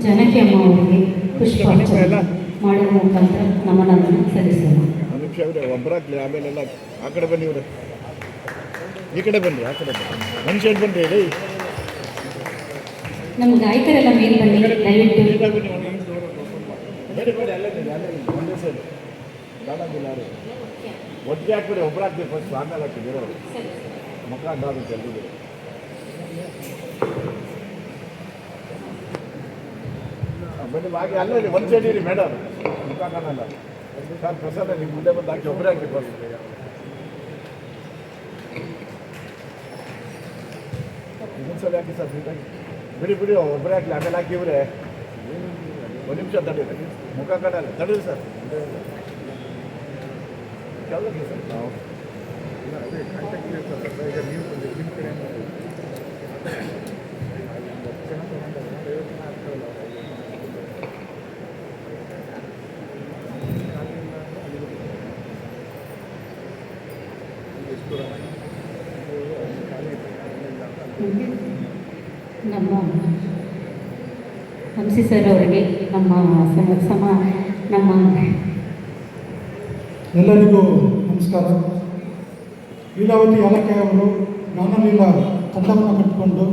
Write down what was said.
ಜನಕ್ಕೆ ಅಮ್ಮ ಅವರಿಗೆ ಪುಷ್ಪಾರ್ಚನೆ ಮಾಡುವ ಮುಖಾಂತರ ನಮನವನ್ನು ಸಲ್ಲಿಸೋಣ. ಒಬ್ಬರಾಗ್ಲಿ, ಆಮೇಲೆಲ್ಲ ಆ ಕಡೆ ಬನ್ನಿ, ಇವ್ರೆ ಈ ಕಡೆ ಬನ್ನಿ, ಆ ಕಡೆ ಬನ್ನಿ, ಮನುಷ್ಯ ಬನ್ನಿ ಹೇಳಿ. ನಮ್ಮ ಗಾಯಕರೆಲ್ಲ ಮೇಲೆ ಬನ್ನಿ ದಯವಿಟ್ಟು. ಒಟ್ಟಿಗೆ ಹಾಕ್ಬಿಡಿ, ಒಬ್ಬರು ಹಾಕ್ತೀವಿ ಫಸ್ಟ್, ಆಮೇಲೆ ಹಾಕ್ತಿದ್ದೀರೋ ಮುಖ ಅಂದಾಜು ಜಲ್ದಿ. ಬನ್ನಿ ಹಾಗೆ ಅಲ್ಲೇ ಒಂದು ಸೈಡ್ ಇರಿ ಮೇಡಮ್, ಮುಖ ಕಾಣಲ್ಲ ಸರ್. ಪ್ರಸಾದ ನಿಮ್ಮ ಮುಂದೆ ಬಂದು ಹಾಕಿ, ಒಬ್ಬರೇ ಹಾಕಿ ಫಸ್ಟ್. ಇನ್ನೊಂದ್ಸಲ ಹಾಕಿ ಸರ್, ನೀಟಾಗಿ ಬಿಡಿ ಬಿಡಿ, ಒಬ್ಬರೇ ಹಾಕಲಿ, ಆಮೇಲೆ ಹಾಕಿ ಇವ್ರೆ. ಒಂದು ನಿಮಿಷ ತಡೀರಿ, ಮುಖ ಕಾಣಲ್ಲ, ತಡೀರಿ ಸರ್. ಯಾವ್ದಾಗಿ ಸರ್ ನಾವು ಅದೇ ಕಾಂಟ್ಯಾಕ್ಟ್ ಇದೆ ಸರ್. ಈಗ ನೀವು ನಿಮ್ಮ ಕಡೆ ನಮ್ಮ ಹಂಸಿ ಸರ್ ಅವರಿಗೆ ನಮ್ಮ ಎಲ್ಲರಿಗೂ ನಮಸ್ಕಾರ. ಲೀಲಾವತಿ ಯಾಲಕ್ಕೆ ಅವರು ಜ್ಞಾನಲೀಲಾ ತಂಡವನ್ನು ಕಟ್ಟಿಕೊಂಡು